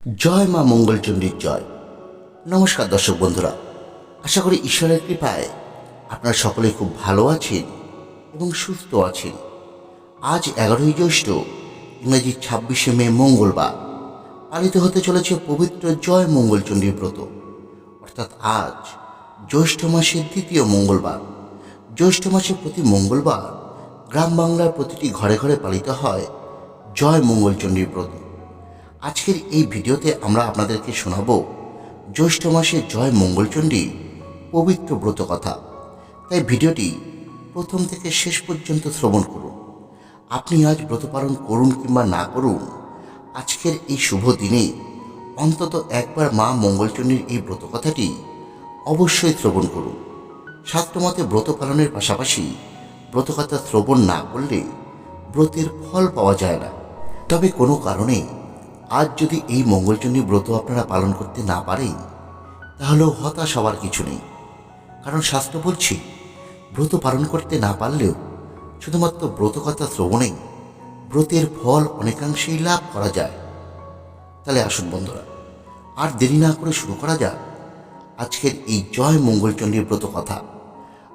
জয় মা মঙ্গলচণ্ডীর জয়। নমস্কার দর্শক বন্ধুরা, আশা করি ঈশ্বরের কৃপায় আপনারা সকলে খুব ভালো আছেন এবং সুস্থ আছেন। আজ 11ই জ্যৈষ্ঠ, ইংরেজি 26শে মে মঙ্গলবার, পালিত হতে চলেছে পবিত্র জয় মঙ্গলচণ্ডীর ব্রত। অর্থাৎ আজ জ্যৈষ্ঠ মাসের দ্বিতীয় মঙ্গলবার। জ্যৈষ্ঠ মাসে প্রতি মঙ্গলবার গ্রাম বাংলার প্রতিটি ঘরে ঘরে পালিত হয় জয় মঙ্গলচণ্ডীর ব্রত। আজকের এই ভিডিওতে আমরা আপনাদেরকে শোনাব জ্যৈষ্ঠ মাসে জয় মঙ্গলচণ্ডীর পবিত্র ব্রত কথা। তাই ভিডিওটি প্রথম থেকে শেষ পর্যন্ত শ্রবণ করুন। আপনি আজ ব্রত পালন করুন কিংবা না করুন, আজকের এই শুভ দিনে অন্তত একবার মা মঙ্গলচণ্ডীর এই ব্রত কথাটি অবশ্যই শ্রবণ করুন। শাস্ত্রমতে ব্রত পালনের পাশাপাশি ব্রতকথা শ্রবণ না করলে ব্রতের ফল পাওয়া যায় না। তবে কোনো কারণে আজ যদি এই মঙ্গলচণ্ডী ব্রত আপনারা পালন করতে না পারেন, তাহলেও হতাশ হওয়ার কিছু নেই। কারণ শাস্ত্র বলছে, ব্রত পালন করতে না পারলেও শুধুমাত্র ব্রতকথা শ্রবণেই ব্রতের ফল অনেকাংশেই লাভ করা যায়। তাহলে আসুন বন্ধুরা, আর দেরি না করে শুরু করা যাক আজকের এই জয় মঙ্গলচণ্ডীর ব্রত কথা।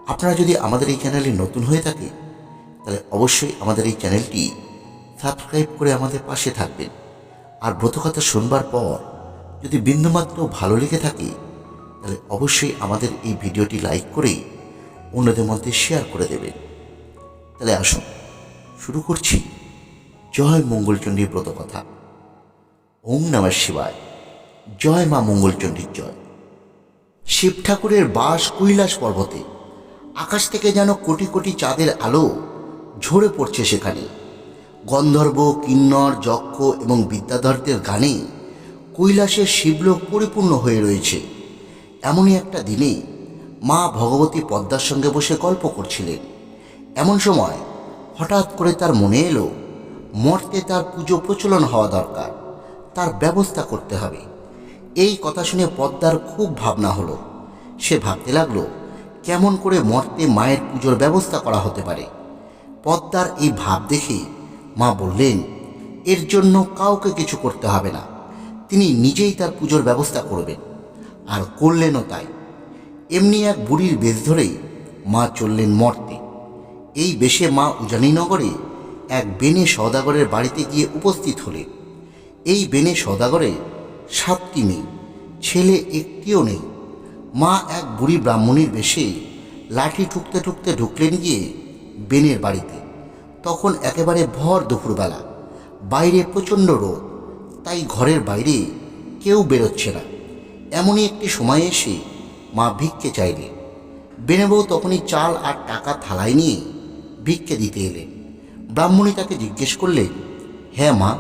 আপনারা যদি আমাদের এই চ্যানেলে নতুন হয়ে থাকে, তাহলে অবশ্যই আমাদের এই চ্যানেলটি সাবস্ক্রাইব করে আমাদের পাশে থাকবেন। আর ব্রতকথা শুনবার পর যদি বিন্দুমাত্র ভালো লেগে থাকে, তাহলে অবশ্যই আমাদের এই ভিডিওটি লাইক করে অন্যদের মধ্যে শেয়ার করে দেবেন। তাহলে আসুন শুরু করছি জয় মঙ্গলচণ্ডীর ব্রত কথা। ওম নমঃ শিবায়। জয় মা মঙ্গলচণ্ডীর জয়। শিব ঠাকুরের বাস কৈলাস পর্বতে। আকাশ থেকে যেন কোটি কোটি চাঁদের আলো ঝরে পড়ছে সেখানে। গন্ধর্ব, কিন্নর, যক্ষ এবং বিদ্যাধরদের গানে কৈলাসের শিবলোক পরিপূর্ণ হয়ে রয়েছে। এমনই একটা দিনে মা ভগবতী পদ্মার সঙ্গে বসে গল্প করছিলেন। এমন সময় হঠাৎ করে তার মনে এলো, মর্তে তার পুজো প্রচলন হওয়া দরকার, তার ব্যবস্থা করতে হবে। এই কথা শুনে পদ্মার খুব ভাবনা হলো। সে ভাবতে লাগলো, কেমন করে মর্তে মায়ের পুজোর ব্যবস্থা করা হতে পারে। পদ্মার এই ভাব দেখে মা বললেন, এর জন্য কাউকে কিছু করতে হবে না, তিনি নিজেই তার পুজোর ব্যবস্থা করবেন। আর করলেনও তাই। এমনি এক বুড়ির বেশ ধরেই মা চললেন মর্তে। এই বেশে মা উজানিনগরে এক বেনে সওদাগরের বাড়িতে গিয়ে উপস্থিত হলেন। এই বেনে সওদাগরের 7টি মেয়ে, ছেলে একটিও নেই। মা এক বুড়ি ব্রাহ্মণীর বেশে লাঠি ঠুকতে ঠুকতে ঢুকলেন গিয়ে বেনের বাড়িতে। তখন একেবারে ভর দুপুরবেলা, বাইরে প্রচণ্ড রোদ, তাই ঘরের বাইরে কেউ বেরোচ্ছে না। এমনই একটি সময় এসে মা ভিক্ষে চাইলেন। বেনেবউ তখনই চাল আর টাকা থালায় নিয়ে ভিক্ষে দিতে এলেন। ব্রাহ্মণী তাকে জিজ্ঞেস করলেন, হ্যাঁ মা,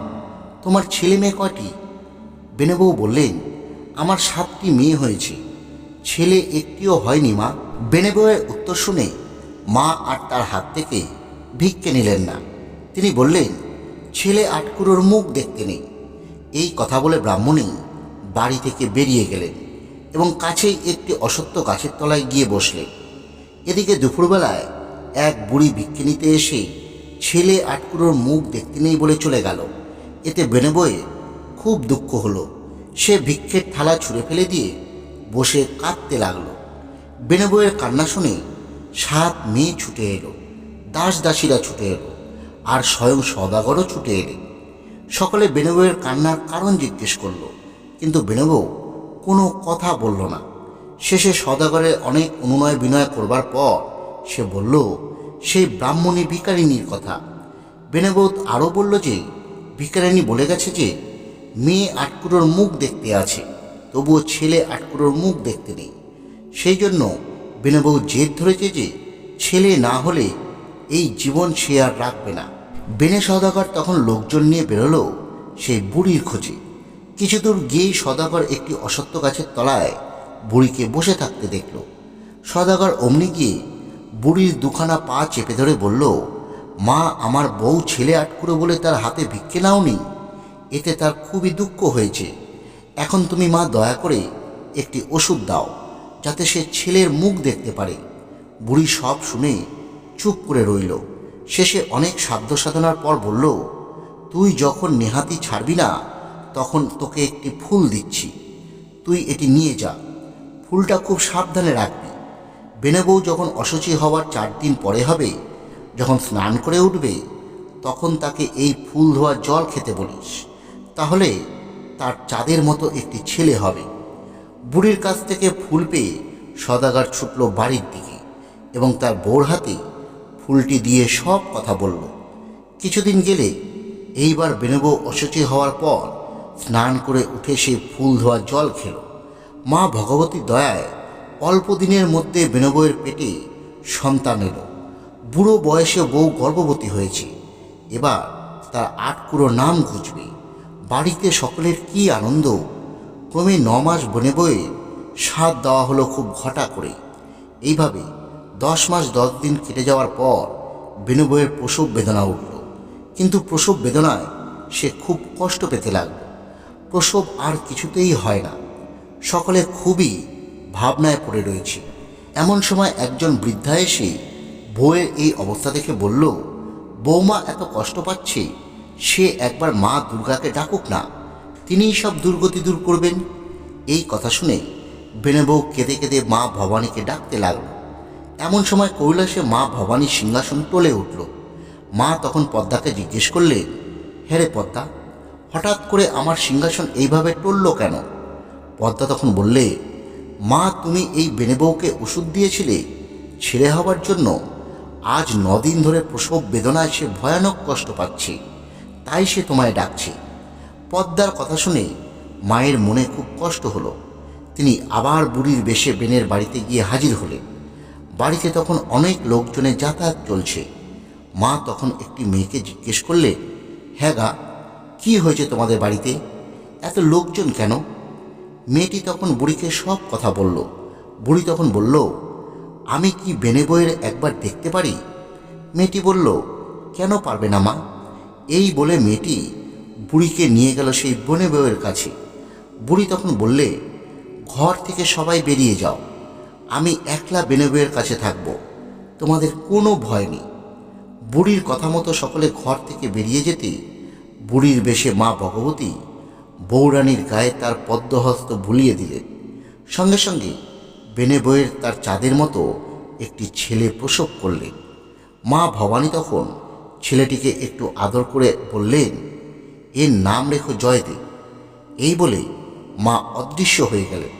তোমার ছেলে মেয়ে কয়টি? বেনেবউ বললেন, আমার 7টি মেয়ে হয়েছে, ছেলে একটিও হয়নি মা। বেনেবউয়ের উত্তর শুনে মা আর তার হাত থেকে ভিক্ষে নিলেন না। তিনি বললেন, ছেলে আটকুড়োর মুখ দেখতে নেই। এই কথা বলে ব্রাহ্মণী বাড়ি থেকে বেরিয়ে গেলেন এবং কাছেই একটি অশ্বত্থ গাছের তলায় গিয়ে বসলেন। এদিকে দুপুরবেলায় এক বুড়ি ভিক্ষে নিতে এসে ছেলে আটকুড়োর মুখ দেখতে নেই বলে চলে গেল। এতে বেনেবউয়ের খুব দুঃখ হলো। সে ভিক্ষের থালা ছুঁড়ে ফেলে দিয়ে বসে কাঁদতে লাগলো। বেনেবউয়ের কান্না শুনে 7 মেয়ে ছুটে এলো, দাস দাসীরা ছুটে এলো, আর স্বয়ং সওদাগরও ছুটে এলেন। সকলে বেনেবউয়ের কান্নার কারণ জিজ্ঞেস করলো, কিন্তু বেনেবউ কোনো কথা বলল না। শেষে সওদাগরের অনেক অনুনয় বিনয় করবার পর সে বলল, সেই ব্রাহ্মণী ভিখারিনীর কথা। বেনেবউ আরও বলল যে ভিখারিনী বলে গেছে যে মেয়ে আটকুড়োর মুখ দেখতে আছে, তবুও ছেলে আটকুড়োর মুখ দেখতে নেই। সেই জন্য বেনেবউ জেদ ধরেছে যে ছেলে না হলে এই জীবন সে আর রাখবে না। বেনে সওদাগর তখন লোকজন নিয়ে বেরোলো সেই বুড়ির খোঁজে। কিছু দূর গিয়েই সওদাগর একটি অশ্বত্থ গাছের তলায় বুড়িকে বসে থাকতে দেখল। সওদাগর অমনি গিয়ে বুড়ির দুখানা পা চেপে ধরে বলল, মা, আমার বউ ছেলে আটকুড়ো বলে তার হাতে ভিক্ষে নাওনি, এতে তার খুবই দুঃখ হয়েছে। এখন তুমি মা দয়া করে একটি ওষুধ দাও, যাতে সে ছেলের মুখ দেখতে পারে। বুড়ি সব শুনে চুপ করে রইল। শেষে অনেক সাধ্য সাধনার পর বলল, তুই যখন নেহাতি ছাড়বি না, তখন তোকে একটি ফুল দিচ্ছি, তুই এটি নিয়ে যা, ফুলটা খুব সাবধানে রাখবি। বেনে বউ যখন অশুচি হওয়ার 4 দিন পরে হবে, যখন স্নান করে উঠবে, তখন তাকে এই ফুল ধোয়া জল খেতে বলিস, তাহলে তার চাঁদের মতো একটি ছেলে হবে। বুড়ির কাছ থেকে ফুল পেয়ে সদাগর ছুটল বাড়ির দিকে এবং তার বউর হাতে ফুলটি দিয়ে সব কথা বলল। কিছুদিন গেলে এইবার বেনে বউ অশুচি হওয়ার পর স্নান করে উঠে সেই ফুল ধোয়া জল খেল। মা ভগবতীর দয়ায় অল্প দিনের মধ্যে বেনে বউয়ের পেটে সন্তান এলো। বুড়ো বয়সে বউ গর্ভবতী হয়েছে। এবার তার 8 কুঁড়ো নাম ঘুচবে। বাড়িতে সকলের কি আনন্দ। ক্রমে 9 মাস বেনে বউয়ের সাধ দেওয়া হলো খুব ঘটা করে। এইভাবে 10 মাস 10 দিন কেটে যাওয়ার পর বেনে বউয়ের প্রসব বেদনা উঠল। কিন্তু প্রসব বেদনায় সে খুব কষ্ট পেতে লাগল। প্রসব আর কিছুতেই হয় না। সকলে খুবই ভাবনায় পড়ে রয়েছে। এমন সময় একজন বৃদ্ধা এসে বউয়ের এই অবস্থা দেখে বলল, বৌমা এত কষ্ট পাচ্ছে, সে একবার মা দুর্গাকে ডাকুক না, তিনিই সব দুর্গতি দূর করবেন। এই কথা শুনে বেনে বউ কেঁদে কেঁদে মা ভবানীকে ডাকতে লাগল। এমন সময় কৈলাসে মা ভবানীর সিংহাসন টলে উঠল। মা তখন পদ্মাকে জিজ্ঞেস করলেন, হ্যাঁ রে পদ্মা, হঠাৎ করে আমার সিংহাসন এইভাবে টলল কেন? পদ্মা তখন বললে, মা তুমি এই বেনে বউকে ওষুধ দিয়েছিলে ছেলে হবার জন্য। আজ 9 দিন ধরে প্রসব বেদনায় সে ভয়ানক কষ্ট পাচ্ছে, তাই সে তোমায় ডাকছে। পদ্মার কথা শুনে মায়ের মনে খুব কষ্ট হলো। তিনি আবার বুড়ির বেশে বেনের বাড়িতে গিয়ে হাজির হলেন। বাড়িতে তখন অনেক লোকজনের যাতায়াত চলছে। মা তখন একটি মেয়েকে জিজ্ঞেস করলে, হ্যাঁ গা, কি হয়েছে তোমাদের বাড়িতে, এত লোকজন কেন? মেয়েটি তখন বুড়িকে সব কথা বলল। বুড়ি তখন বলল, আমি কি বেনে বউয়ের একবার দেখতে পারি? মেয়েটি বলল, কেন পারবে না মা? এই বলে মেয়েটি বুড়িকে নিয়ে গেল সেই বেনে বউয়ের কাছে। বুড়ি তখন বললে, ঘর থেকে সবাই বেরিয়ে যাও, আমি একলা বেনে বউয়ের কাছে থাকব, তোমাদের কোনো ভয় নেই। বুড়ির কথা মতো সকলে ঘর থেকে বেরিয়ে যেতে বুড়ির বেশে মা ভগবতী বউরানীর গায়ে তার পদ্মহস্ত ভুলিয়ে দিলেন। সঙ্গে সঙ্গে বেনে বউয়ের তার চাঁদের মতো একটি ছেলে প্রসব করলেন। মা ভবানী তখন ছেলেটিকে একটু আদর করে বললেন, এর নাম রেখো জয়দেব। এই বলে মা অদৃশ্য হয়ে গেলেন।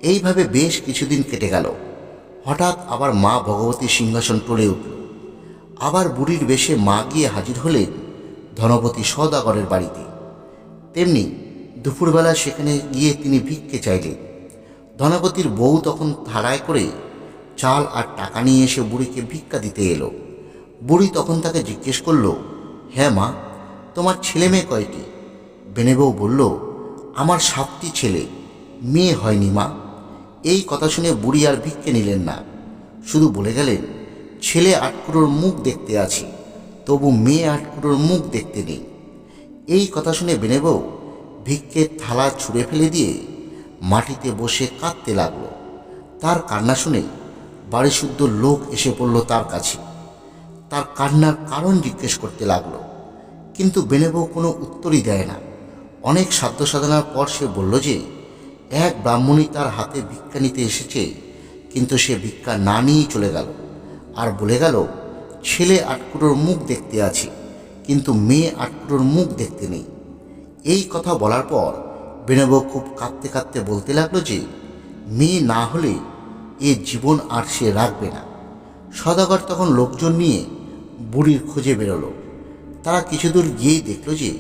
এইভাবে বেশ কিছুদিন কেটে গেল। হঠাৎ আবার মা ভগবতীর সিংহাসন টলে উঠল। আবার বুড়ির বেশে মা গিয়ে হাজির হলেন ধনপতি সওদাগরের বাড়িতে। তেমনি দুপুরবেলা সেখানে গিয়ে তিনি ভিক্ষে চাইলেন। ধনপতির বউ তখন থালায় করে চাল আর টাকা নিয়ে এসে বুড়িকে ভিক্ষা দিতে এলো। বুড়ি তখন তাকে জিজ্ঞেস করল, হ্যাঁ মা, তোমার ছেলে মেয়ে কয়টি? বেনে বউ বলল, আমার 7টি ছেলে, মেয়ে হয়নি মা। এই কথা শুনে বুড়ি আর ভিক্ষে নিলেন না, শুধু বলে গেলেন, ছেলে 8 কুঁড়োর মুখ দেখতে আছে, তবু মেয়ে 8 কুঁড়োর মুখ দেখতে নেই। এই কথা শুনে বেনে বউ ভিক্ষের থালা ছুঁড়ে ফেলে দিয়ে মাটিতে বসে কাঁদতে লাগলো। তার কান্না শুনে বাড়িসুদ্ধ লোক এসে পড়ল তার কাছে। তার কান্নার কারণ জিজ্ঞেস করতে লাগলো, কিন্তু বেনে বউ কোনো উত্তরই দেয় না। অনেক সাধ্য সাধনার পর সে বলল যে এক ব্রাহ্মণী তার হাতে ভিক্ষা নিতে এসেছে, কিন্তু সে ভিক্ষা না নিয়েই চলে গেল আর বলে গেল, ছেলে 8 কুঁড়োর মুখ দেখতে আছে, কিন্তু মেয়ে 8 কুঁড়োর মুখ দেখতে নেই। এই কথা বলার পর বেনে বউ খুব কাঁদতে কাঁদতে বলতে লাগলো যে মেয়ে না হলে এ জীবন আর সে রাখবে না। সওদাগর তখন লোকজন নিয়ে বুড়ির খোঁজে বেরোলো। তারা কিছু দূর গিয়েই দেখল যে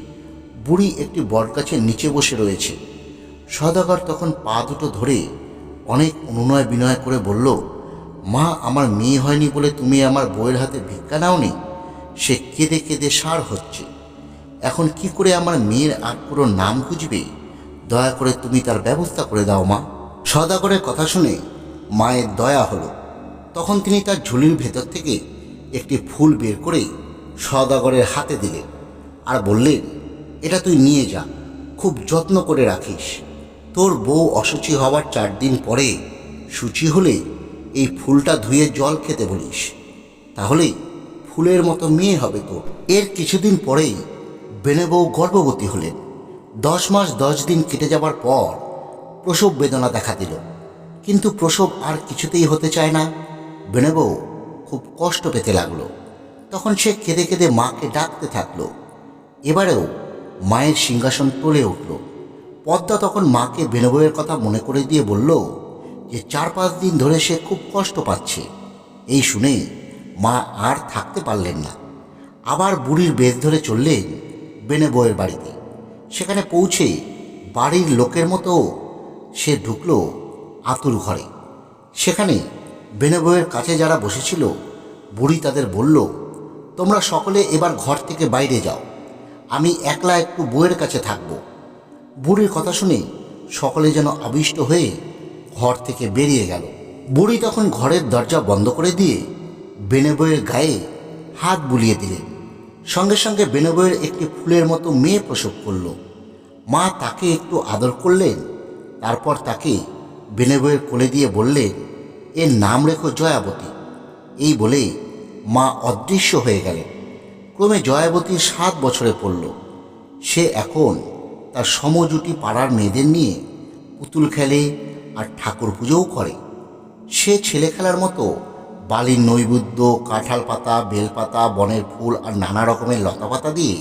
বুড়ি একটি বটগাছের নিচে বসে রয়েছে। সওদাগর তখন পা দুটো ধরে অনেক অনুনয় বিনয় করে বলল, মা, আমার মেয়ে হয়নি বলে তুমি আমার বউয়ের হাতে ভিক্ষা নাওনি? সে কেঁদে কেঁদে সার হচ্ছে। এখন কি করে আমার মেয়ের 8 কুঁড়োর নাম খুঁজবে? দয়া করে তুমি তার ব্যবস্থা করে দাও মা। সওদাগরের কথা শুনে মায়ের দয়া হলো। তখন তিনি তার ঝুলির ভেতর থেকে একটি ফুল বের করে সওদাগরের হাতে দিলেন আর বললেন, এটা তুই নিয়ে যা, খুব যত্ন করে রাখিস। তোর বউ অশুচি হওয়ার 4 দিন পরে শুচি হলে এই ফুলটা ধুয়ে জল খেতে বলিস, তাহলেই ফুলের মতো মেয়ে হবে তোর। এর কিছুদিন পরেই বেনে বউ গর্ভবতী হলেন। 10 মাস 10 দিন কেটে যাবার পর প্রসব বেদনা দেখা দিল, কিন্তু প্রসব আর কিছুতেই হতে চায় না। বেনেবউ খুব কষ্ট পেতে লাগলো। তখন সে কেঁদে কেঁদে মাকে ডাকতে থাকলো। এবারেও মায়ের সিংহাসন টলে উঠল। পদ্মা তখন মাকে বেনেবউয়ের কথা মনে করে দিয়ে বলল যে 4-5 দিন ধরে সে খুব কষ্ট পাচ্ছে। এই শুনে মা আর থাকতে পারলেন না, আবার বুড়ির বেশ ধরে চললেন বেনেবউয়ের বাড়িতে। সেখানে পৌঁছে বাড়ির লোকের মতো সে ঢুকল আতুর ঘরে। সেখানে বেনেবউয়ের কাছে যারা বসেছিল, বুড়ি তাদের বলল, তোমরা সকলে এবার ঘর থেকে বাইরে যাও, আমি একলা একটু বউয়ের কাছে থাকব। বুড়ির কথা শুনে সকলে যেন আবিষ্ট হয়ে ঘর থেকে বেরিয়ে গেল। বুড়ি তখন ঘরের দরজা বন্ধ করে দিয়ে বেনেবউয়ের গায়ে হাত বুলিয়ে দিলেন। সঙ্গে সঙ্গে বেনেবউয়ের একটি ফুলের মতো মেয়ে প্রসব করল। মা তাকে একটু আদর করলেন, তারপর তাকে বেনেবউয়ের কোলে দিয়ে বললেন, এর নাম রেখো জয়াবতী। এই বলে মা অদৃশ্য হয়ে গেলেন। ক্রমে জয়াবতীর 7 বছরে পড়ল। সে এখন তার সমজুটি পাড়ার মেয়েদের নিয়ে পুতুল খেলে আর ঠাকুর পুজোও করে। সে ছেলে খেলার মতো বালির নৈবেদ্য, কাঁঠাল পাতা, বেলপাতা, বনের ফুল আর নানা রকমের লতাপাতা দিয়ে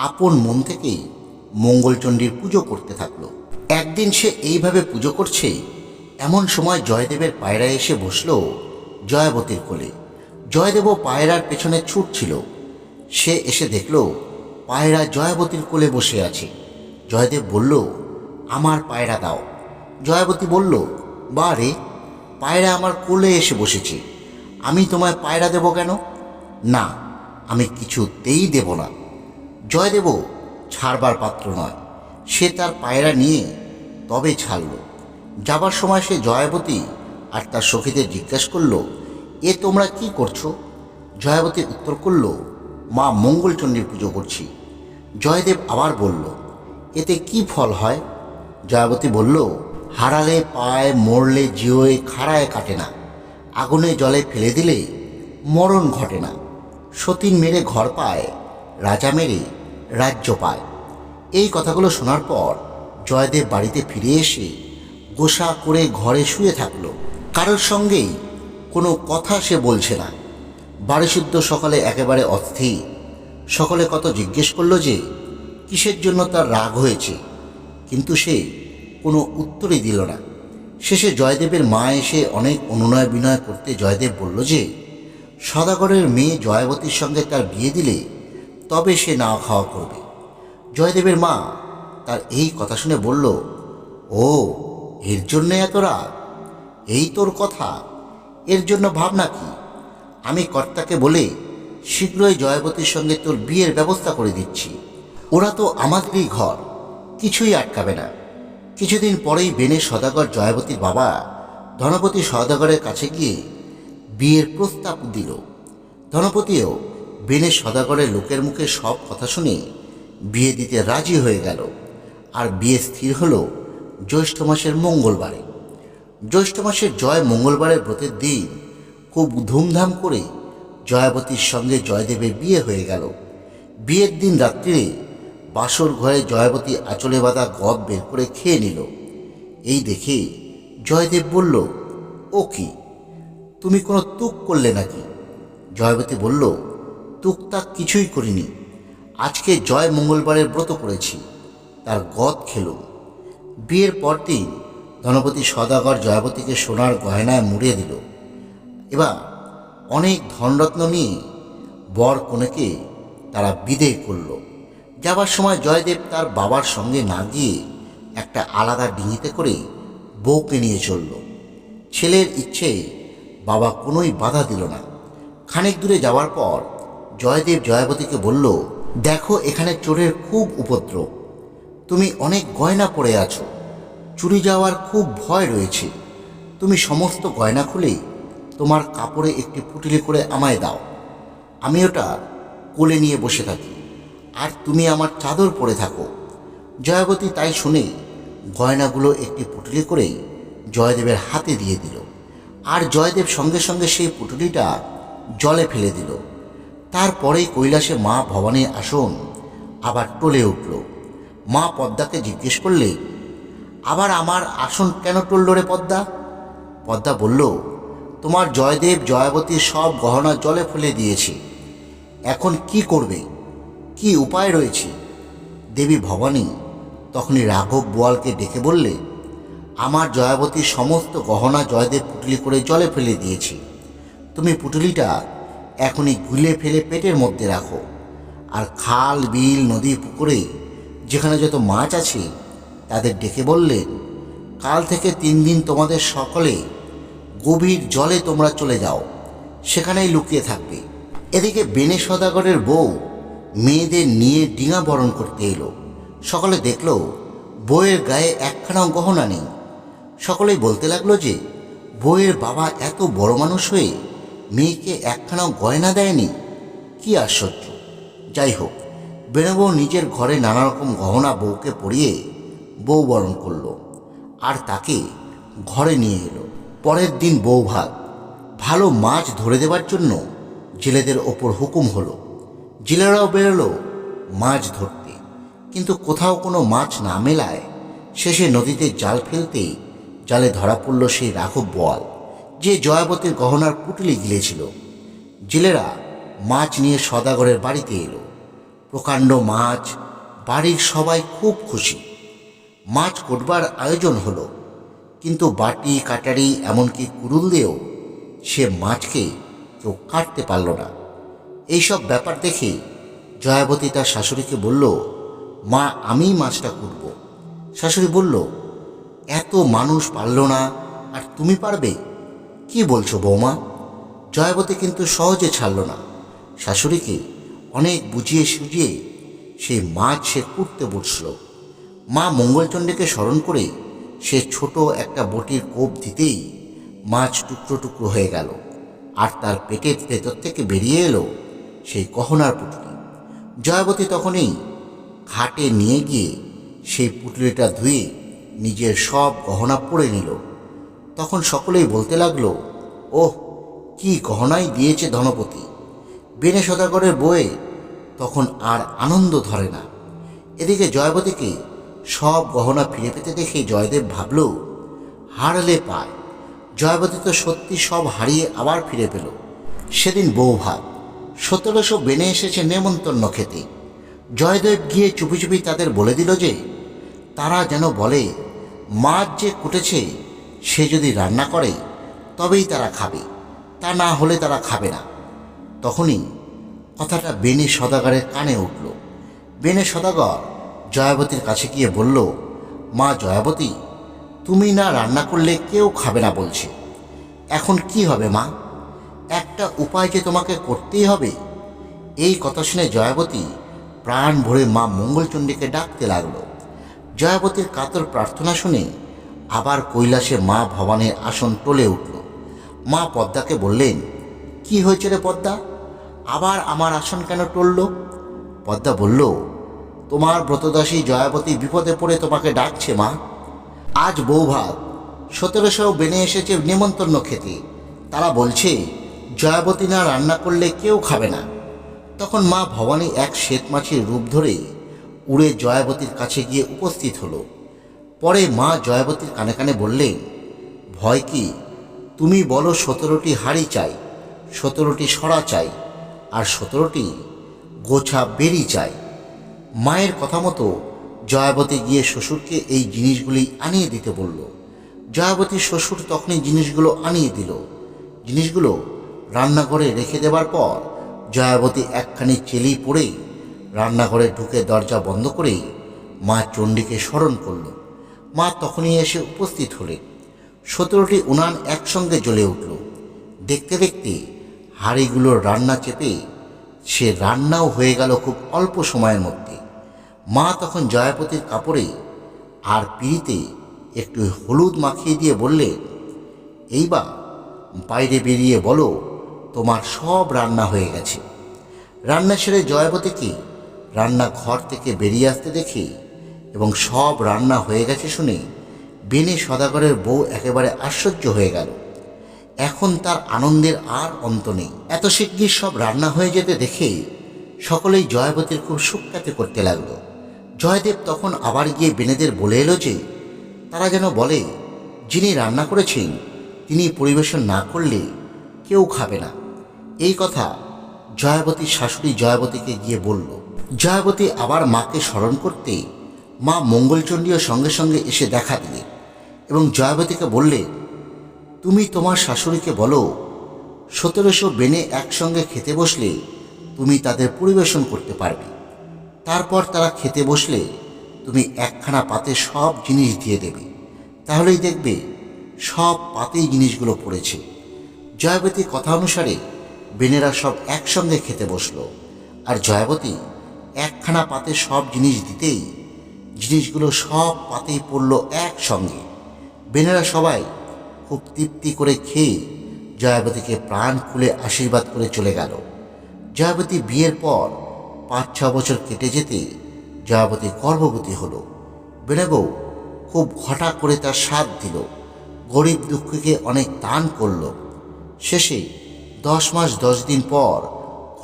আপন মন থেকেই মঙ্গলচণ্ডীর পুজো করতে থাকলো। একদিন সে এইভাবে পুজো করছে, এমন সময় জয়দেবের পায়রা এসে বসল জয়াবতীর কোলে। জয়দেবও পায়রার পেছনে ছুটছিল। সে এসে দেখল পায়রা জয়াবতীর কোলে বসে আছে। জয়দেব বলল, আমার পায়রা দাও। জয়াবতী বলল, বা রে, পায়রা আমার কোলে এসে বসেছে, আমি তোমায় পায়রা দেব কেন? না, আমি কিছুতেই দেব না। জয়দেবও ছাড়বার পাত্র নয়। সে তার পায়রা নিয়ে তবে ছাড়ল। যাবার সময় সে জয়াবতী আর তার সখীদের জিজ্ঞাসা করল, এ তোমরা কি করছো? জয়াবতী উত্তর করল, মা মঙ্গলচণ্ডীর পুজো করছি। জয়দেব আবার বলল, এতে কি ফল হয়? জয়াবতী বলল, হারালে পায়, মরলে জিওয়ে খাড়ায় কাটে না, আগুনে জলে ফেলে দিলে মরণ ঘটে না, সতীন মেরে ঘর পায়, রাজা মেরে রাজ্য পায়। এই কথাগুলো শোনার পর জয়দেব বাড়িতে ফিরে এসে গোসা করে ঘরে শুয়ে থাকল। কারোর সঙ্গেই কোনো কথা সে বলছে না। বাড়িশুদ্ধ সকালে একেবারে অস্থির। সকলে কত জিজ্ঞেস করল যে কিসের জন্য তার রাগ হয়েছে, কিন্তু সে কোনো উত্তরই দিল না। শেষে জয়দেবের মা এসে অনেক অনুনয় বিনয় করতে জয়দেব বলল যে সদাগরের মেয়ে জয়াবতীর সঙ্গে তার বিয়ে দিলে তবে সে না খাওয়া করবে। জয়দেবের মা তার এই কথা শুনে বলল, ও, এর জন্যে এত রাগ? এই তোর কথা? এর জন্য ভাবনা কি? আমি কর্তাকে বলে শীঘ্রই জয়াবতীর সঙ্গে তোর বিয়ের ব্যবস্থা করে দিচ্ছি। ওরা তো আমাদেরই ঘর, কিছুই আটকাবে না। কিছুদিন পরেই বেনে সদাগর জয়াবতীর বাবা ধনপতি সদাগরের কাছে গিয়ে বিয়ের প্রস্তাব দিল। ধনপতিও বেনে সদাগরের লোকের মুখে সব কথা শুনে বিয়ে দিতে রাজি হয়ে গেল। আর বিয়ে স্থির হলো জ্যৈষ্ঠ মাসের মঙ্গলবারে। জ্যৈষ্ঠ মাসের জয় মঙ্গলবারের ব্রতের দিন খুব ধুমধাম করে জয়াবতীর সঙ্গে জয়দেবের বিয়ে হয়ে গেল। বিয়ের দিন রাত্রিরে বাসর ঘরে জয়াবতী আঁচলে বাঁধা গদ বের করে খেয়ে নিল। এই দেখে জয়দেব বলল, ও কি, তুমি কোনো তুক করলে নাকি? জয়াবতী বলল, তুকতাক কিছুই করিনি, আজকে জয় মঙ্গলবারের ব্রত করেছি, তার গদ খেলুম। বিয়ের পরদিন ধনপতি সদাগর জয়াবতীকে সোনার গয়নায় মুড়িয়ে দিল। এবার অনেক ধনরত্ন নিয়ে বর কনেকে তারা বিদেয় করল। যাবার সময় জয়দেব তার বাবার সঙ্গে না গিয়ে একটা আলাদা ডিঙিতে করে বউকে নিয়ে চলল। ছেলের ইচ্ছে বাবা কোনোই বাধা দিল না। খানিক দূরে যাওয়ার পর জয়দেব জয়াবতীকে বলল, দেখো, এখানে চোরের খুব উপদ্রব, তুমি অনেক গয়না পরে আছো, চুরি যাওয়ার খুব ভয় রয়েছে। তুমি সমস্ত গয়না খুলে তোমার কাপড়ে একটি পুটলি করে আমায় দাও, আমি ওটা কোলে নিয়ে বসে থাকি, আর তুমি আমার চাদর পরে থাকো। জয়াবতী তাই শুনে গয়নাগুলো একটি পুটলি করে জয়দেবের হাতে দিয়ে দিল। আর জয়দেব সঙ্গে সঙ্গে সেই পুটলিটা জলে ফেলে দিল। তারপরেই কৈলাসে মা ভবানীর আসন আবার টলে উঠল। মা পদ্মাকে জিজ্ঞেস করলে, আবার আমার আসন কেন টলল রে পদ্মা? পদ্মা বলল, তোমার জয়দেব জয়াবতীর সব গহনা জলে ফেলে দিয়েছে, এখন কি করবে, কি উপায় রয়েছে? দেবী ভবানী তখনই রাঘব বোয়ালকে ডেকে বললে, আমার জয়াবতীর সমস্ত গহনা জয়দেব পুটলি করে জলে ফেলে দিয়েছে, তুমি পুটলিটা এখনই গুলে ফেলে পেটের মধ্যে রাখো, আর খাল বিল নদী পুকুরে যেখানে যত মাছ আছে তাদের ডেকে বললেন, কাল থেকে 3 দিন তোমাদের সকলে গভীর জলে তোমরা চলে যাও, সেখানেই লুকিয়ে থাকবে। এদিকে বেনে সদাগরের বউ মেয়েদের নিয়ে ডিঙা বরণ করতে এলো। সকলে দেখল বউয়ের গায়ে একখানাও গহনা নেই। সকলেই বলতে লাগলো যে বউয়ের বাবা এত বড় মানুষ হয়ে মেয়েকে একখানাও গয়না দেয়নি, কি আশ্চর্য। যাই হোক, বেনে বউ নিজের ঘরে নানা রকম গহনা বউকে পরিয়ে বউ বরণ করলো আর তাকে ঘরে নিয়ে এলো। পরের দিন বউ ভাত, ভালো মাছ ধরে দেবার জন্য জেলেদের ওপর হুকুম হলো। জেলেরাও বেরোলো মাছ ধরতে, কিন্তু কোথাও কোনো মাছ না মেলায় শেষে নদীতে জাল ফেলতেই জালে ধরা পড়ল সেই রাঘব বোয়াল, যে জয়াবতীর গহনার পুটলি গিলেছিল। জেলেরা মাছ নিয়ে সদাগরের বাড়িতে এলো। প্রকাণ্ড মাছ, বাড়ির সবাই খুব খুশি। মাছ কোটবার আয়োজন হলো, কিন্তু বাটি কাটারি এমনকি কুড়ুল দিয়েও সে মাছকে কেউ কাটতে পারল না। এইসব ব্যাপার দেখে জয়াবতী তার শাশুড়িকে বলল, মা, আমিই মাছটা কুটব। শাশুড়ি বলল, এত মানুষ পারল না আর তুমি পারবে? কি বলছো বৌমা? জয়াবতী কিন্তু সহজে ছাড়ল না। শাশুড়িকে অনেক বুঝিয়ে সুঝিয়ে সেই মাছ সে কুটতে বসল। মা মঙ্গলচণ্ডীকে স্মরণ করে সে ছোট একটা বটির কোপ দিতেই মাছ টুকরো টুকরো হয়ে গেল, আর তার পেটের ভেতর থেকে বেরিয়ে এলো সেই গহনার পুটলি। জয়াবতী তখনই ঘাটে নিয়ে গিয়ে সেই পুটলিটা ধুয়ে নিজের সব গহনা পরে নিল। তখন সকলেই বলতে লাগলো, ওহ, কি গহনাই দিয়েছে ধনপতি। বেনে সদাগরের বউয়ে তখন আর আনন্দ ধরে না। এদিকে জয়াবতীকে সব গহনা ফিরে পেতে দেখে জয়দেব ভাবল, হারলে পায়। জয়াবতী তো সত্যি সব হারিয়ে আবার ফিরে পেল। সেদিন বউ ভাত, 1700 বেনে এসেছে নেমন্তন্ন খেতে। জয়দেব গিয়ে চুপি চুপি তাদের বলে দিল যে তারা যেন বলে, মাছ যে কুটেছে সে যদি রান্না করে তবেই তারা খাবে, তা না হলে তারা খাবে না। তখনই কথাটা বেনে সদাগরের কানে উঠল। বেনে সদাগর জয়াবতীর কাছে গিয়ে বলল, মা জয়াবতী, তুমি না রান্না করলে কেউ খাবে না বলছে, এখন কি হবে মা? একটা উপায় যে তোমাকে করতেই হবে। এই কথা শুনে জয়াবতী প্রাণ ভরে মা মঙ্গলচণ্ডীকে ডাকতে লাগলো। জয়াবতীর কাতর প্রার্থনা শুনে আবার কৈলাসে মা ভবানীর আসন টলে উঠল। মা পদ্মাকে বললেন, কি হয়েছে রে পদ্মা, আবার আমার আসন কেন টলল? পদ্মা বলল, তোমার ব্রতদাসী জয়াবতী বিপদে পড়ে তোমাকে ডাকছে মা। আজ বৌভাত 1700 বেনে এসেছে নেমন্তন্ন খেতে, তারা বলছে জয়াবতী না রান্না করলে কেউ খাবে না। তখন মা ভবানী এক শ্বেত মাছির রূপ ধরে উড়ে জয়াবতীর কাছে গিয়ে উপস্থিত হলো। পরে মা জয়াবতীর কানে কানে বললেন, ভয় কি, তুমি বলো 17টি হাঁড়ি চাই, 17টি সরা চাই, আর 17টি গোছা বেরি চাই। মায়ের কথা মতো জয়াবতী গিয়ে শ্বশুরকে এই জিনিসগুলি আনিয়ে দিতে বলল। জয়াবতীর শ্বশুর তখনই জিনিসগুলো আনিয়ে দিল। জিনিসগুলো রান্নাঘরে রেখে দেবার পর জয়াবতী একখানি চেলি পরে রান্নাঘরে ঢুকে দরজা বন্ধ করে মা চণ্ডীকে স্মরণ করল। মা তখনই এসে উপস্থিত হলেন। 17টি উনান একসঙ্গে জ্বলে উঠল। দেখতে দেখতে হাঁড়িগুলোর রান্না চেপে সে রান্নাও হয়ে গেল খুব অল্প সময়ের মধ্যে। মা তখন জয়াবতীর কাপড়ে আর পিড়িতে একটু হলুদ মাখিয়ে দিয়ে বললেন, এইবার বাইরে বেরিয়ে বলো তোমার সব রান্না হয়ে গেছে। রান্না সেরে জয়াবতীকে রান্নাঘর থেকে বেরিয়ে আসতে দেখে এবং সব রান্না হয়ে গেছে শুনে বেনে সদাগরের বউ একেবারে আশ্চর্য হয়ে গেল। এখন তার আনন্দের আর অন্ত নেই। এত শিগগির সব রান্না হয়ে যেতে দেখে সকলেই জয়াবতীর খুব সুখ্যাতি করতে লাগলো। জয়দেব তখন আবার গিয়ে বেনেদের বলে এলো যে তারা যেন বলে যিনি রান্না করেছেন তিনি পরিবেশন না করলে কেউ খাবে না। এই কথা জয়াবতীর শাশুড়ি জয়াবতীকে গিয়ে বলল। জয়াবতী আবার মাকে স্মরণ করতে মা মঙ্গলচণ্ডীও সঙ্গে সঙ্গে এসে দেখা দিলেন এবং জয়াবতীকে বললে, তুমি তোমার শাশুড়িকে বলো 1700 বেনে একসঙ্গে খেতে বসলে তুমি তাদের পরিবেশন করতে পারবে। তারপর তারা খেতে বসলে তুমি একখানা পাতে সব জিনিস দিয়ে দেবে, তাহলেই দেখবে সব পাতেই জিনিসগুলো পড়েছে। জয়াবতীর কথা অনুসারে বেনেরা সব একসঙ্গে খেতে বসলো, আর জয়াবতী একখানা পাতে সব জিনিস দিতেই জিনিসগুলো সব পাতেই পড়ল একসঙ্গে। বেনেরা সবাই খুব তৃপ্তি করে খেয়ে জয়াবতীকে প্রাণ খুলে আশীর্বাদ করে চলে গেল। জয়াবতী বিয়ের পর 5-6 বছর কেটে যেতে জয়াবতী গর্ভবতী হলো। বেনে বউ খুব ঘটা করে তার সাথ দিল, গরিব দুঃখীকে অনেক দান করল। শেষে 10 মাস 10 দিন পর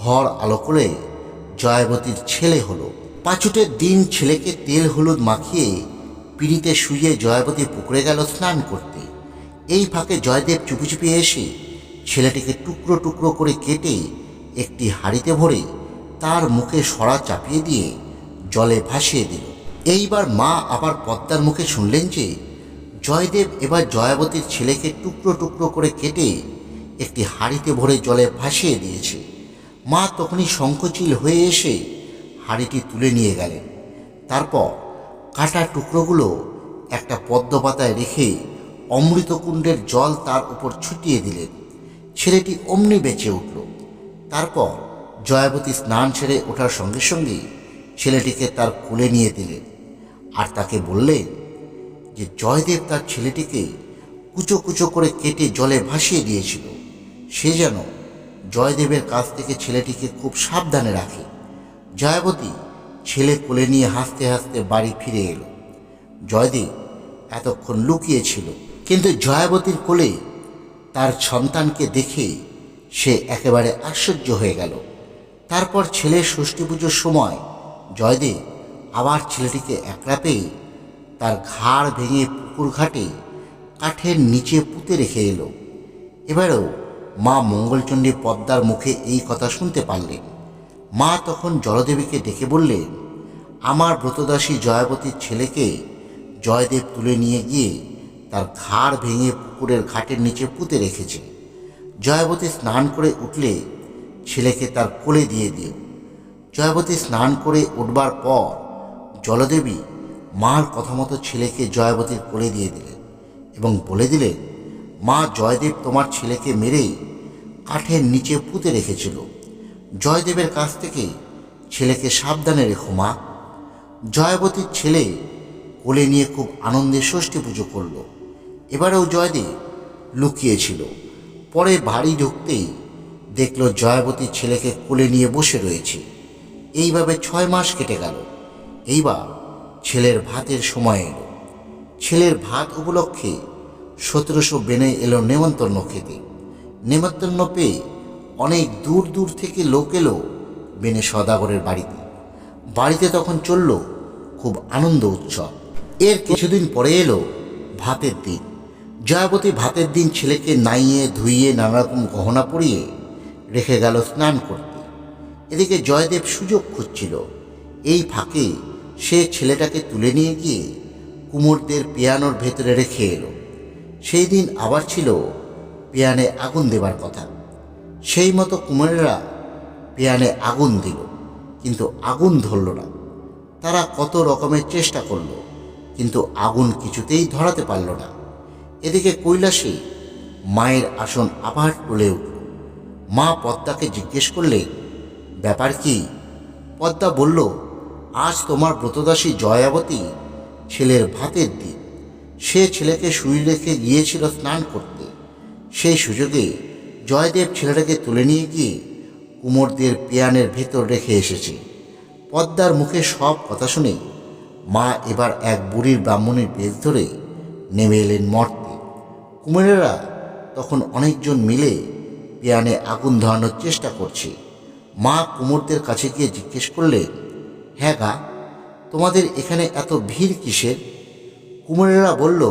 ঘর আলো করে জয়াবতীর ছেলে হলো। পাঁচুটের দিন ছেলেকে তেল হলুদ মাখিয়ে পিঁড়িতে শুয়ে জয়াবতী পুকুরে গেল স্নান করতে। এই ফাঁকে জয়দেব চুপি চুপি এসে ছেলেটিকে টুকরো টুকরো করে কেটে একটি হাঁড়িতে ভরে তার মুখে সরা চাপিয়ে দিয়ে জলে ভাসিয়ে দিল। এইবার মা আবার পদ্মার মুখে শুনলেন যে জয়দেব এবার জয়াবতীর ছেলেকে টুকরো টুকরো করে কেটে একটি হাঁড়িতে ভরে জলে ভাসিয়ে দিয়েছে। মা তখনই সংকোচিল হয়ে এসে হাঁড়িটি তুলে নিয়ে গেলেন। তারপর কাটা টুকরোগুলো একটা পদ্ম পাতায় রেখে অমৃতকুণ্ডের জল তার উপর ছুটিয়ে দিলেন। ছেলেটি অমনি বেঁচে উঠল। তারপর জয়াবতী স্নান সেরে ওঠার সঙ্গে সঙ্গে ছেলেটিকে তার কোলে নিয়ে দিলেন, আর তাকে বললেন যে জয়দেব তার ছেলেটিকে কুচো কুচো করে কেটে জলে ভাসিয়ে দিয়েছিল, সে যেন জয়দেবের কাছ থেকে ছেলেটিকে খুব সাবধানে রাখে। জয়াবতী ছেলে কোলে নিয়ে হাসতে হাসতে বাড়ি ফিরে এলো। জয়দেব এতক্ষণ লুকিয়েছিল, কিন্তু জয়াবতীর কোলে তার সন্তানকে দেখে সে একেবারে আশ্চর্য হয়ে গেল। তারপর ছেলের ষষ্ঠী পুজোর সময় জয়দেব আবার ছেলেটিকে একলা পেয়ে তার ঘাড় ভেঙে পুকুর ঘাটে কাঠের নিচে পুঁতে রেখে এলো। এবারেও মা মঙ্গলচণ্ডী পদ্মার মুখে এই কথা শুনতে পারলেন। মা তখন জলদেবীকে ডেকে বললেন, আমার ব্রতদাসী জয়াবতীর ছেলেকে জয়দেব তুলে নিয়ে গিয়ে তার ঘাড় ভেঙে পুকুরের ঘাটের নিচে পুঁতে রেখেছে। জয়াবতী স্নান করে উঠলে ছেলেকে তার কোলে দিয়ে দিও। জয়াবতী স্নান করে উঠবার পর জলদেবী মার কথা মতো ছেলেকে জয়াবতীর কোলে দিয়ে দিলেন এবং বলে দিলেন, মা জয়দেব তোমার ছেলেকে মেরে কাঠের নিচে পুঁতে রেখেছিল। জয়দেবের কাছ থেকে ছেলেকে সাবধানে রেখো মা। জয়াবতীর ছেলে কোলে নিয়ে খুব আনন্দে ষষ্ঠী পুজো করল। এবারেও জয়দেব লুকিয়েছিল। পরে বাড়ি ঢুকতেই দেখল জয়াবতীর ছেলেকে কোলে নিয়ে বসে রয়েছে। এইভাবে 6 মাস কেটে গেল। এইবার ছেলের ভাতের সময় এলো। ছেলের ভাত উপলক্ষে 1700 বেনে এলো নেমন্তন্ন খেতে। নেমন্তন্ন পেয়ে অনেক দূর দূর থেকে লোক এলো বেনে সদাগরের বাড়িতে। বাড়িতে তখন চলল খুব আনন্দ উৎসব। এর কিছুদিন পরে এলো ভাতের দিন। জয়াবতী ভাতের দিন ছেলেকে নাইয়ে ধুইয়ে নানারকম গহনা পরিয়ে রেখে গেল স্নান করতে। এদিকে জয়দেব সুযোগ খুঁজছিল। এই ফাঁকে সে ছেলেটাকে তুলে নিয়ে গিয়ে কুমোরদের পেয়ানোর ভেতরে রেখে এলো। সেই দিন আবার ছিল পেয়ানে আগুন দেবার কথা। সেই মতো কুমোরেরা পেয়ানে আগুন দিল, কিন্তু আগুন ধরল না। তারা কত রকমের চেষ্টা করল, কিন্তু আগুন কিছুতেই ধরাতে পারল না। এদিকে কৈলাসে মায়ের আসন আবার টলে উঠল। মা পদ্মাকে জিজ্ঞেস করলেন, ব্যাপার কি? পদ্মা বলল, আজ তোমার ব্রতদাসী জয়াবতী ছেলের ভাতের দিন। সে ছেলেকে শুয়ে রেখে গিয়েছিল স্নান করতে। সেই সুযোগে জয়দেব ছেলেটাকে তুলে নিয়ে গিয়ে কুমোরদের পেয়ানের ভেতর রেখে এসেছে। পদ্মার মুখে সব কথা শুনে মা এবার এক বুড়ির ব্রাহ্মণের বেশ ধরে নেমে এলেন মর্তে। কুমোরেরা তখন অনেকজন মিলে পেয়ানে আগুন ধরানোর চেষ্টা করছে। মা কুমোরদের কাছে গিয়ে জিজ্ঞেস করলেন, হ্যাঁ গা, তোমাদের এখানে এত ভিড় কিসের? কুমোরেরা বলল,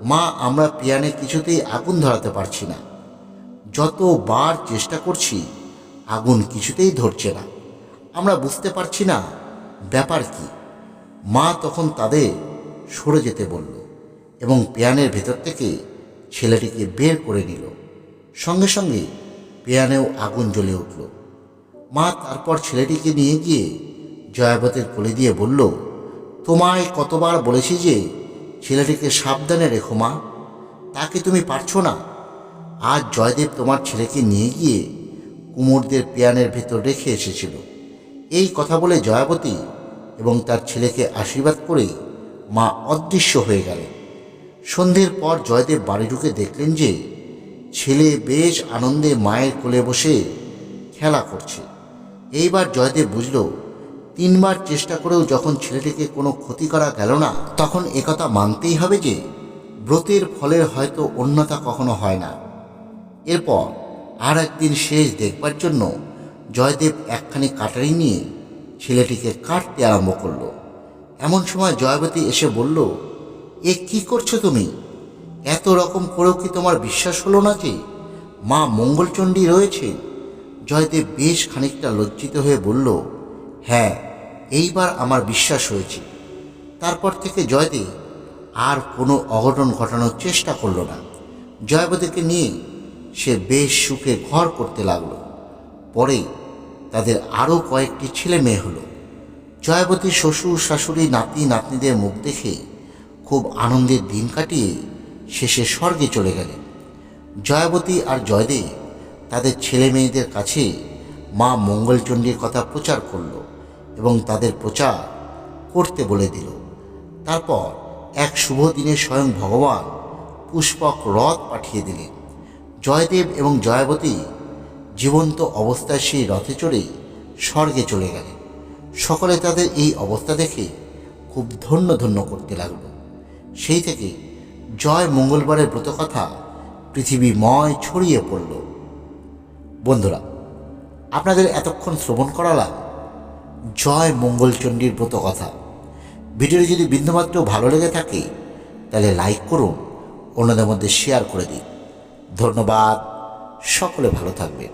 মা, আমরা পিয়ানে কিছুতেই আগুন ধরাতে পারছি না। যতবার চেষ্টা করছি আগুন কিছুতেই ধরছে না। আমরা বুঝতে পারছি না ব্যাপার কি। মা তখন তাদের সরে যেতে বলল এবং পিয়ানের ভেতর থেকে ছেলেটিকে বের করে নিল। সঙ্গে সঙ্গে পিয়ানেও আগুন জ্বলে উঠল। মা তারপর ছেলেটিকে নিয়ে গিয়ে জয়াবতীর কোলে দিয়ে বলল, তোমায় কতবার বলেছি যে ছেলেটিকে সাবধানে রেখো মা, তাকে তুমি পারছো না। আজ জয়দেব তোমার ছেলেকে নিয়ে গিয়ে কুমোরদের পিয়ানের ভেতর রেখে এসেছিল। এই কথা বলে জয়াবতী এবং তার ছেলেকে আশীর্বাদ করে মা অদৃশ্য হয়ে গেলেন। সন্ধ্যের পর জয়দেব বাড়ি ঢুকে দেখলেন যে ছেলে বেশ আনন্দে মায়ের কোলে বসে খেলা করছে। এইবার জয়দেব বুঝল, 3 বার চেষ্টা করেও যখন ছেলেটিকে কোনো ক্ষতি করা গেল না, তখন একথা মানতেই হবে যে ব্রতের ফলের হয়তো অন্যথা কখনো হয় না। এরপর আর একদিন শেষ দেখবার জন্য জয়দেব একখানি কাটারি নিয়ে ছেলেটিকে কাটতে আরম্ভ করল। এমন সময় জয়াবতী এসে বলল, এ কি করছো তুমি? এত রকম করেও কি তোমার বিশ্বাস হলো না যে মা মঙ্গলচণ্ডী রয়েছে? জয়দেব বেশ খানিকটা লজ্জিত হয়ে বলল, হ্যাঁ, এইবার আমার বিশ্বাস হয়েছে। তারপর থেকে জয়দেব আর কোনো অঘটন ঘটানোর চেষ্টা করল না। জয়াবতীকে নিয়ে সে বেশ সুখে ঘর করতে লাগলো। পরে তাদের আরও কয়েকটি ছেলে মেয়ে হলো। জয়াবতীর শ্বশুর শাশুড়ি নাতি নাতনিদের মুখ দেখে খুব আনন্দের দিন কাটিয়ে শেষে স্বর্গে চলে গেলেন। জয়াবতী আর জয়দেব তাদের ছেলে মেয়েদের কাছে মা মঙ্গলচণ্ডীর কথা প্রচার করল এবং তাদের প্রচার করতে বলে দিল। তারপর এক শুভ দিনে স্বয়ং ভগবান পুষ্পক রথ পাঠিয়ে দিলেন। জয়দেব এবং জয়াবতী জীবন্ত অবস্থায় সেই রথে চড়ে স্বর্গে চলে গেলেন। সকলে তাদের এই অবস্থা দেখে খুব ধন্য ধন্য করতে লাগলো। সেই থেকে জয় মঙ্গলবারের ব্রতকথা পৃথিবীময় ছড়িয়ে পড়ল। বন্ধুরা, আপনাদের এতক্ষণ শ্রবণ করালাম জয় মঙ্গলচণ্ডীর ব্রতকথা। ভিডিওটি যদি বিন্দুমাত্র ভালো লেগে থাকে তাহলে লাইক করুন, অন্যদের মধ্যে শেয়ার করে দিন। ধন্যবাদ। সকলে ভালো থাকবেন।